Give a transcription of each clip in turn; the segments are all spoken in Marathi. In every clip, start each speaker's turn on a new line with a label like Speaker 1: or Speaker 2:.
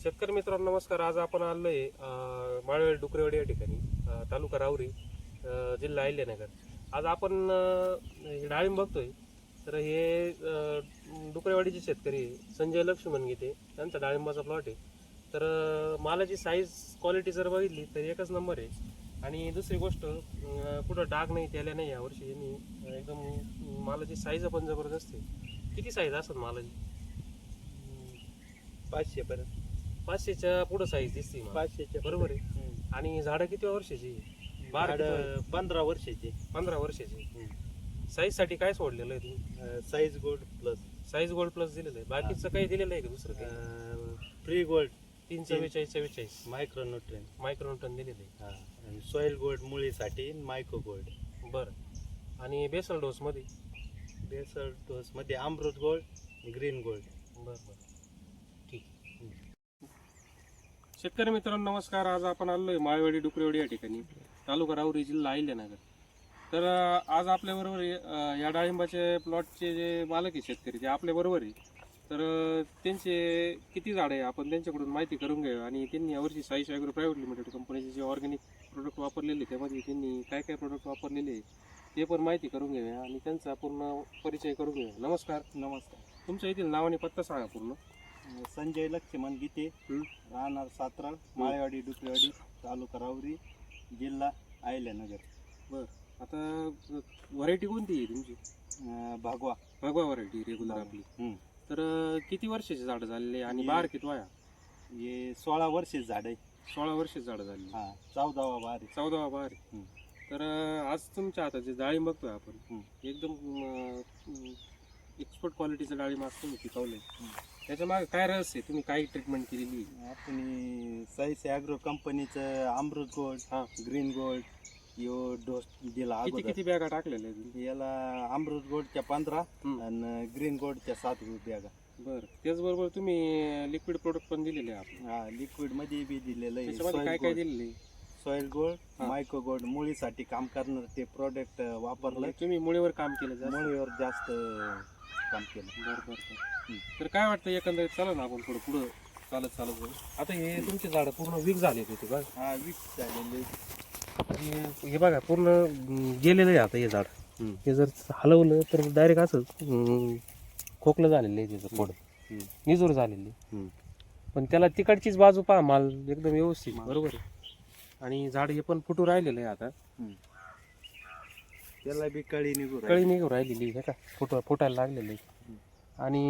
Speaker 1: शेतकरी मित्रांनो नमस्कार. आज आपण आलोय माळवेल डुकरेवाडी या ठिकाणी, तालुका राहुरी, जिल्हा अहिल्यानगर. आज आपण हे डाळिंब बघतोय. तर हे डुकरेवाडीचे शेतकरी संजय लक्ष्मण गीते त्यांचा डाळिंबाचा प्लॉट आहे. तर मालाची साईज क्वालिटी जर बघितली तर एकच नंबर आहे. आणि दुसरी गोष्ट, कुठं डाग नाही त्याला नाही. यावर्षी यांनी एकदम मालाची साईज पण जबरदस्त आहे. किती साईज असेल मालाची?
Speaker 2: 500 पर्यंत.
Speaker 1: 500च्या पुढे साईज दिसते मला.
Speaker 2: 500च्या
Speaker 1: बरोबर आहे. आणि झाडं किती वर्षाची?
Speaker 2: 15 वर्षाची.
Speaker 1: 15 वर्षाची. साईज साठी काय सोडलेलं आहे तुम्ही?
Speaker 2: Size gold plus.
Speaker 1: Size gold plus दिलेलं आहे. बाकीचं काही दिलेलं आहे का दुसरं काही?
Speaker 2: फ्री गोल्ड
Speaker 1: 344
Speaker 2: मायक्रोन्यूट्रिएंट
Speaker 1: मायक्रोन्यूटन दिलेलं आहे.
Speaker 2: सॉइल गोल्ड मुळीसाठी मायक्रो गोल्ड.
Speaker 1: बरं. आणि बेसल डोस मध्ये?
Speaker 2: बेसल डोस मध्ये अमृत गोल्ड, ग्रीन गोल्ड.
Speaker 1: बरं बरं, ठीक. शेतकरी मित्रांनो नमस्कार. आज आपण आलोय माळवेडी डुकरेवाडी या ठिकाणी, तालुका राहुरी, जिल्हा अहिल्यानगर. तर आज आपल्याबरोबर या डाळिंबाचे प्लॉटचे जे मालक आहे शेतकरी, ते आपल्याबरोबर आहे. तर त्यांचे किती झाडं आहे आपण त्यांच्याकडून माहिती करून घेऊया. आणि त्यांनी यावर्षी साईश ॲग्रो प्रायव्हेट लिमिटेड कंपनीचे जे ऑर्गॅनिक प्रोडक्ट वापरलेले, त्यामध्ये त्यांनी काय काय प्रोडक्ट वापरलेले ते पण माहिती करून घेऊया आणि त्यांचा पूर्ण परिचय करून घेऊया. नमस्कार.
Speaker 2: नमस्कार.
Speaker 1: तुमच्या येथील नाव आणि पत्ता सांगा पूर्ण.
Speaker 2: संजय लक्ष्मण गीते, राहणार सातराळ, माळेवाडी डुकरेवाडी, तालुका राहुरी, जिल्हा अहिल्यानगर.
Speaker 1: बरं. आता व्हरायटी कोणती आहे तुमची?
Speaker 2: भागवा.
Speaker 1: भगवा व्हरायटी रेग्युलर आपली. तर किती वर्षाचे झाडं झालेले आणि बार किती वाया?
Speaker 2: हे 16 वर्षाचे झाड आहे.
Speaker 1: 16 वर्षाचे झाडं झाली.
Speaker 2: 14वा बार आहे.
Speaker 1: 14वा बार आहे. तर आज तुमच्या हातात जे डाळिंब बघतोय आपण, एकदम एक्सपोर्ट क्वालिटीचं डाळिंब आज तुम्ही पिकवलंय. त्याच्या मागे काय रहस्य आहे? तुम्ही काय ट्रीटमेंट केलेली?
Speaker 2: आपण साईस ॲग्रो कंपनीचं अमृत गोल्ड, ग्रीन गोल्ड यो डोस दिला.
Speaker 1: किती किती बॅगा टाकलेल्या आहेत?
Speaker 2: याला अमृत गोल्डच्या 15 आणि ग्रीन गोल्डच्या 7 बॅगा.
Speaker 1: बरं. त्याचबरोबर तुम्ही लिक्विड प्रोडक्ट पण दिलेले आहे.
Speaker 2: लिक्विड मध्ये बी दिलेलं आहे.
Speaker 1: त्याच्यामध्ये काय काय दिलेले?
Speaker 2: सॉइल गोल्ड, मायक्रो गोल्ड, मुळीसाठी काम करणार ते प्रोडक्ट वापरलं.
Speaker 1: तुम्ही मुळीवर काम केलं?
Speaker 2: मुळीवर जास्त काम केलं.
Speaker 1: बरं. तर काय वाटतं एकंदरीत? चला ना आपण थोडं पुढं चालत जाऊ. आता हे तुमचे झाड पूर्ण वीक झाले होते बघा.
Speaker 2: वीक झालेले.
Speaker 1: हे बघा पूर्ण गेलेलं आहे आता हे झाड. हे जर हलवलं तर डायरेक्ट असं खोकलं झालेलं आहे त्याचं पोड, निजूर झालेली. पण त्याला तिकडचीच बाजू पहा, माल एकदम व्यवस्थित. बरोबर आहे. आणि झाड हे पण फुटू राहिलेलं आहे आता.
Speaker 2: त्याला बी कळी निघू
Speaker 1: राहिलेली आहे का, फुटायला लागलेलं आहे. आणि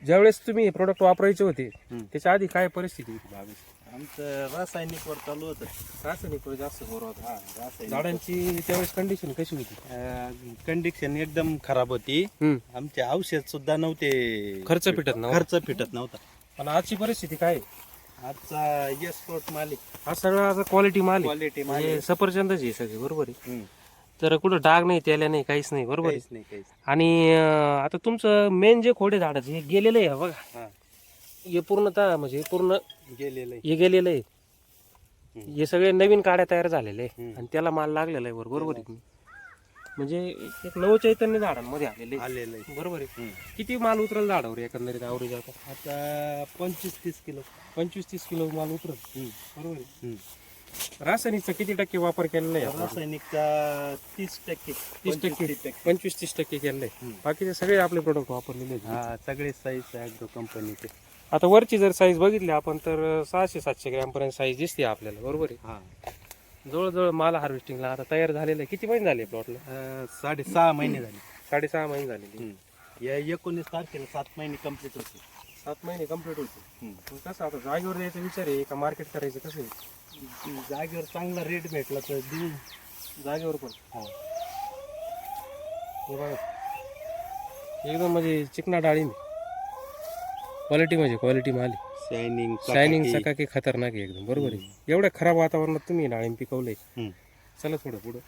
Speaker 1: ज्यावेळेस तुम्ही हे प्रोडक्ट वापरायचे होते त्याच्या आधी काय परिस्थिती होती बागेची?
Speaker 2: आमचं रासायनिकवर चालू होतं.
Speaker 1: रासायनिकवर जास्त जोर होता.
Speaker 2: रासायनिक
Speaker 1: झाडांची त्यावेळेस कंडिशन कशी होती?
Speaker 2: कंडिशन एकदम खराब होती. आमचे औषध सुद्धा नव्हते.
Speaker 1: खर्च फिटत
Speaker 2: नव्हता.
Speaker 1: पण आजची परिस्थिती काय?
Speaker 2: आजचा एक्सपोर्ट मालिक
Speaker 1: हा सगळा क्वालिटी माल
Speaker 2: क्वालिटी
Speaker 1: सफरचंदच आहे सगळे. बरोबर आहे. तर कुठं डाग नाही त्याला नाही, काहीच नाही. बरोबर आहे. आणि आता तुमचं मेन जे खोडे झाडाचं हे गेलेलं आहे बघा. हे पूर्णतः म्हणजे पूर्ण गेलेलं आहे. हे सगळे नवीन काड्या तयार झालेले आहे आणि त्याला माल लागलेला आहे. बरोबर आहे. म्हणजे एक नवचैतन्य झाडांमध्ये आलेलं आहे. बरोबर आहे. किती माल उतरल झाडावर एकंदरीत आवरेज?
Speaker 2: आता 25-30 किलो.
Speaker 1: 25-30 किलो माल उतरल. बरोबर आहे. रासायनिकचा किती टक्के वापर केलेला आहे?
Speaker 2: रासायनिकचा 30%.
Speaker 1: 25-30% केलेला आहे. बाकीचे सगळे आपले प्रोडक्ट वापरलेले आहेत.
Speaker 2: सगळे साईज ॲग्रो कंपनीचे.
Speaker 1: आता वरची जर साईज बघितली आपण तर 600-700 ग्रॅम पर्यंत साईज दिसते आपल्याला. बरोबर आहे. जवळजवळ माल हार्वेस्टिंगला आता तयार झालेलं आहे. किती महिने झाले प्लॉटला?
Speaker 2: 6.5 महिने झाले.
Speaker 1: 6.5 महिने झालेले.
Speaker 2: या 19 तारखेला 7 महिने कम्प्लीट होते.
Speaker 1: 7 महिने कम्प्लीट होते. कसं आता जागेवर द्यायचा विचार आहे का मार्केट करायचं? कसं आहे?
Speaker 2: जागेवर चांगला रेट भेटला तर देऊ.
Speaker 1: जागेवर पण. हे बघा एकदम म्हणजे चिकना डाळिंब. क्वालिटी म्हणजे क्वालिटी माल. शायनिंग चकाकी खतरनाक आहे एकदम. बरोबर आहे. एवढ्या खराब वातावरणात तुम्ही डाळिंब पिकवलंय. चला थोडं पुढं.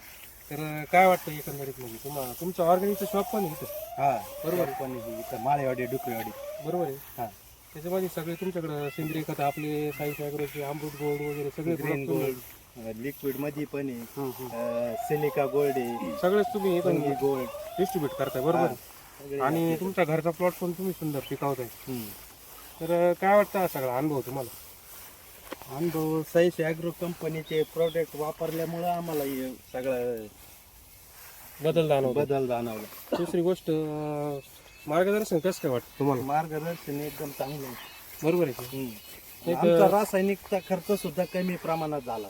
Speaker 1: तर काय वाटतं एकंदरीत म्हणजे तुमचं ऑर्गॅनिकचं शॉप पण इथं?
Speaker 2: बरोबर. पण इथं माळेवाडी डुकरेवाडी.
Speaker 1: बरोबर आहे. त्याच्यामध्ये सगळे तुमच्याकडे सेंद्रिय खत आपले साईस ॲग्रोचे अमृत गोल्ड वगैरे सगळे
Speaker 2: ग्रीन गोल्ड, लिक्विड मध्ये पण आहे, सिलिका गोल्ड आहे,
Speaker 1: सगळेच तुम्ही
Speaker 2: गोल्ड
Speaker 1: डिस्ट्रीब्यूट करताय. बरोबर. आणि तुमचा घरचा प्लॉट पण तुम्ही सुंदर पिकवताय. तर काय वाटतं हा सगळा अनुभव तुम्हाला?
Speaker 2: अनुभव सईस ॲग्रो कंपनीचे प्रोडक्ट वापरल्यामुळं आम्हाला हे सगळं
Speaker 1: बदल जाणवतो.
Speaker 2: बदल जाणवला.
Speaker 1: दुसरी गोष्ट मार्गदर्शन कसं काय वाटतं तुम्हाला?
Speaker 2: मार्गदर्शन एकदम चांगलं आहे.
Speaker 1: बरोबर आहे की? एक-
Speaker 2: आमचा रासायनिकचा खर्च सुद्धा कमी प्रमाणात झाला.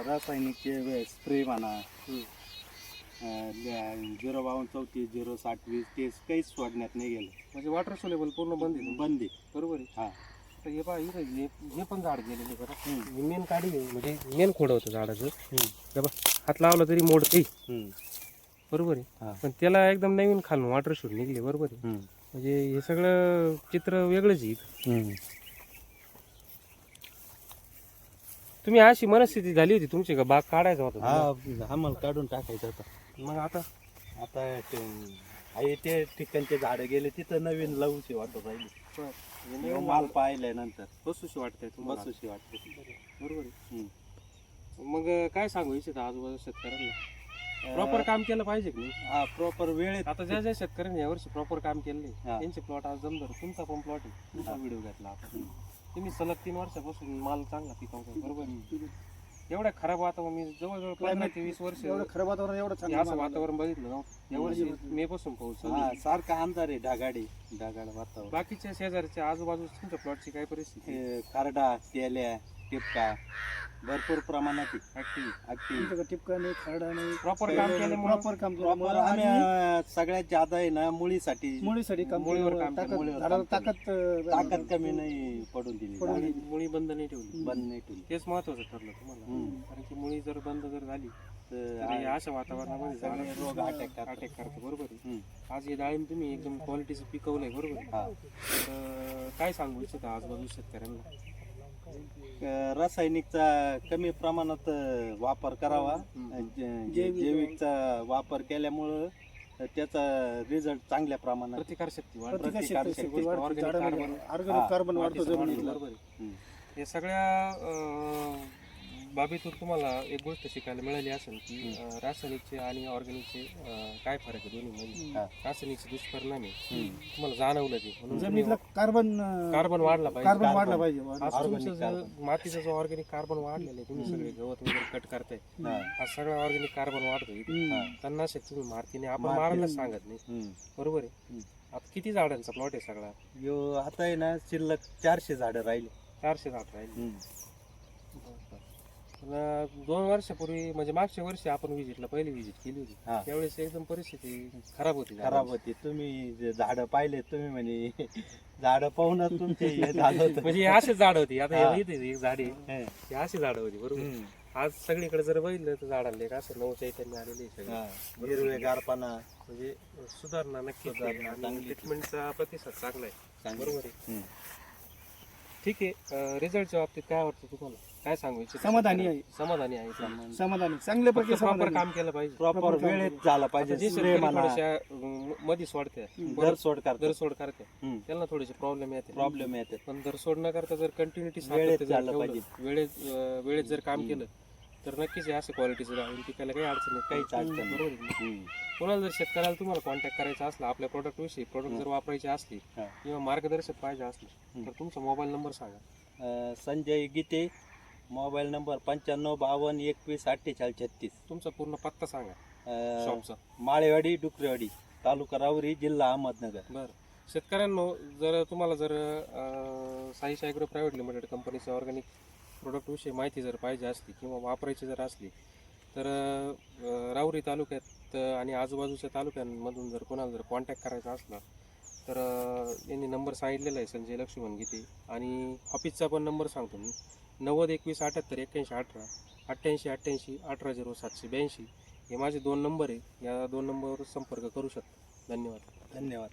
Speaker 2: रासायनिकचे स्प्रे म्हणा, 05234 06020 ते काहीच सोडण्यात नाही गेलं.
Speaker 1: म्हणजे वॉटर सोलेबल पूर्ण बंद आहे.
Speaker 2: बंदी.
Speaker 1: बरोबर आहे.
Speaker 2: हा.
Speaker 1: तर हे पहा इथं हे पण झाड गेलेले बरं. मेन काढी आहे, म्हणजे मेन खोड होतं झाडाचं. हे बघ, हात लावला तरी मोडते. बरोबर आहे.
Speaker 2: हा.
Speaker 1: पण त्याला एकदम नवीन खालून वॉटर शूट निघले. बरोबर आहे. म्हणजे हे सगळं चित्र वेगळंच आहे. तुम्ही अशी मनस्थिती झाली होती तुमची का बाग काढायचा होता तुम्हाला?
Speaker 2: आम्हाला काढून टाकायचं होतं.
Speaker 1: मग आता
Speaker 2: आता ते ठिकाणचे झाडं गेले तिथं नवीन लावूशी वाटत राहिली. माल पाहिलाय नंतर
Speaker 1: बसूशी वाटतंय तुम्हाला?
Speaker 2: बसूशी वाटते.
Speaker 1: बरोबर आहे. मग काय सांगू इच्छिता आजूबाजू शेतकऱ्यांना? प्रॉपर काम केलं पाहिजे की नाही?
Speaker 2: हा, प्रॉपर वेळेत.
Speaker 1: आता ज्या ज्या शेतकऱ्यांनी यावर्षी प्रॉपर काम केले
Speaker 2: हा.
Speaker 1: त्यांचे प्लॉट आज जमदार. तुमचा पण प्लॉट आहे, तुमचा व्हिडिओ घेतला आपण. तुम्ही सलग 3 वर्षापासून माल चांगला पिकवता. बरोबर आहे. एवढ्या खराब वातावरण मी जवळजवळ 15 ते 20 वर्ष
Speaker 3: एवढं खरं वातावरण एवढं
Speaker 1: हे
Speaker 3: चांगलं
Speaker 1: असं वातावरण बघितलं नव्हतं. यावर्षी मे पासून पाऊस चालू आहे.
Speaker 2: सारखा अंधार आहे, ढगाळ वातावरण.
Speaker 1: बाकीच्या शेजारच्या आजूबाजू तुमच्या प्लॉटची काय परिस्थिती आहे?
Speaker 2: हे खारडा, तेल्या, टिपका भरपूर प्रमाणात
Speaker 3: तुमच्याकडे टिपका नाही, खरडा नाही.
Speaker 1: प्रॉपर काम केल्यामुळे
Speaker 3: प्रॉपर काम
Speaker 2: प्रॉपर
Speaker 3: केल्यामुळे
Speaker 2: आम्ही
Speaker 3: आणि
Speaker 2: सगळ्यात जादा आहे ना मुळीसाठी
Speaker 3: मुळीसाठी काम
Speaker 1: मुळीवर
Speaker 3: केल्यामुळे
Speaker 1: काम
Speaker 3: ताकद-
Speaker 2: केलं.
Speaker 3: झाडाला ताकद
Speaker 2: ताकद कमी नाही पडून दिली.
Speaker 3: पडून
Speaker 2: झाडं
Speaker 3: दिली.
Speaker 1: मुळी बंद नाही ठेवली.
Speaker 2: बंद नाही ठेवली.
Speaker 1: तेच महत्वाचं ठरलं तुम्हाला. कारण की मुळी जर बंद जर झाली तर हे अशा वातावरणामध्ये
Speaker 2: सगळे
Speaker 1: झाडाला
Speaker 2: रोग अटॅक
Speaker 1: अटॅक करतो. बरोबर आहे.
Speaker 2: हम्म.
Speaker 1: आज हे डाळिंब तुम्ही एकदम क्वालिटीचं पिकवलंय. बरोबर आहे.
Speaker 2: हा.
Speaker 1: तर काय सांगू इच्छिता आजूबाजू शेतकऱ्यांना?
Speaker 2: रासायनिकचा कमी प्रमाणात वापर करावा. जैविकचा वापर केल्यामुळं त्याचा रिझल्ट चांगल्या प्रमाणात.
Speaker 1: प्रतिकारशक्ती वाढ.
Speaker 3: प्रतिकारशक्ती वाढते,
Speaker 1: Organic
Speaker 3: झाडामध्ये
Speaker 1: carbon.
Speaker 3: ऑर्गॅनिक कार्बन वाढतो
Speaker 1: मातीचं
Speaker 3: जमिनीतलं.
Speaker 1: बरोबर आहे. या सगळ्या बाबीतून तुम्हाला एक गोष्ट शिकायला मिळाली असेल की रासायनिकचे आणि ऑर्गॅनिकचे काय फरक आहे दोन्हीमध्ये. रासायनिकचे दुष्परिणाम आहे तुम्हाला जाणवलं ते, म्हणून
Speaker 3: जमिनीतलं कार्बन
Speaker 1: कार्बन वाढला पाहिजे.
Speaker 3: कार्बन वाढला पाहिजे.
Speaker 1: आज तुमचं जो मातीचा जो ऑर्गॅनिक कार्बन वाढलेलं आहे, तुम्ही सगळे गवत वगैरे कट करताय, हा सगळं ऑर्गॅनिक कार्बन वाढतो. तणनाशक तुम्ही मारतीने आपण मारायला सांगत नाही. बरोबर आहे. आता किती झाडांचा प्लॉट आहे सगळा?
Speaker 2: आता आहे ना शिल्लक 400 झाडं राहिली.
Speaker 1: 400 झाड राहिले. 2 वर्षापूर्वी म्हणजे मागच्या वर्षी आपण विजिटला पहिली विजिट केली होती.
Speaker 2: हा.
Speaker 1: त्यावेळेस एकदम परिस्थिती खराब होती.
Speaker 2: खराब होती. तुम्ही जे झाडं पाहिले तुम्ही म्हणे झाडं पाहूनच तुमचे हे झालं होतं.
Speaker 1: म्हणजे हे अशीच झाड होती. आता
Speaker 2: हा.
Speaker 1: हे इथे एक झाड आहे,
Speaker 2: हे.
Speaker 1: ही अशी झाड होती. बरोबर. आज सगळीकडे जर बघितलं तर झाडांना एक असं नऊ चैतन्य आलेले आहे सगळे.
Speaker 2: हा. हिरवेगारपणा
Speaker 1: म्हणजे सुधारणा नक्कीच आहे.
Speaker 2: सुधारणा
Speaker 1: आणि
Speaker 2: चांगली.
Speaker 1: ट्रीटमेंटचा प्रतिसाद चांगला आहे.
Speaker 2: चांगली.
Speaker 1: बरोबर आहे. ठीक आहे. रिझल्टच्या बाबतीत काय वाटतं तुम्हाला? काय सांगू इच्छिता?
Speaker 3: समाधानी आहे.
Speaker 1: समाधानी आहे तुम्ही?
Speaker 3: समाधानी चांगल्यापैकी
Speaker 1: प्रॉपर
Speaker 3: समाधानी.
Speaker 1: काम केलं पाहिजे.
Speaker 2: प्रॉपर वेळेत झाला पाहिजे.
Speaker 1: जे
Speaker 2: स्प्रे
Speaker 1: शेतकरी
Speaker 2: म्हणा,
Speaker 1: थोड्याशा मध्ये सोडते,
Speaker 2: दर सोड करतात.
Speaker 1: दरसोड करते, त्यांना थोडेसे प्रॉब्लेम येते.
Speaker 2: प्रॉब्लेम येते.
Speaker 1: पण दरसोड न करता जर कंटिन्युटी
Speaker 2: वेळेत झालं पाहिजे.
Speaker 1: वेळेत जर काम केलं तर नक्कीच हे असं क्वालिटीचं राहील. पिकायला काही अडचण नाही.
Speaker 2: काहीच अडचण नाही.
Speaker 1: बरोबर आहे. कोणाला जर शेतकऱ्याला तुम्हाला कॉन्टॅक्ट करायचा असला, आपल्या प्रोडक्ट विषयी प्रोडक्ट जर वापरायचे असले
Speaker 2: हा.
Speaker 1: किंवा मार्गदर्शक पाहिजे असले तर तुमचा मोबाईल नंबर सांगा.
Speaker 2: संजय गीते, मोबाईल नंबर 95 52 21 48 36.
Speaker 1: तुमचा पूर्ण पत्ता सांगा शॉपचा.
Speaker 2: माळेवाडी, डुकरेवाडी, तालुका राहुरी, जिल्हा अहमदनगर.
Speaker 1: बरं. शेतकऱ्यांनो, जर तुम्हाला जर साईश ॲग्रो प्रायव्हेट लिमिटेड कंपनीच्या ऑर्गॅनिक प्रोडक्ट विषयी माहिती जर पाहिजे असली किंवा वापरायची जर असली तर राहुरी तालुक्यात आणि आजूबाजूच्या तालुक्यांमधून जर कोणाला जर कॉन्टॅक्ट करायचा असला तर यांनी नंबर सांगितलेला आहे, संजय लक्ष्मण गीते. आणि ऑफिसचा पण नंबर सांगतो मी, 90 21 78 81 18 88 88 18 0 782. हे माझे 2 नंबर आहे. या 2 नंबरवर संपर्क करू शकता. धन्यवाद.
Speaker 2: धन्यवाद.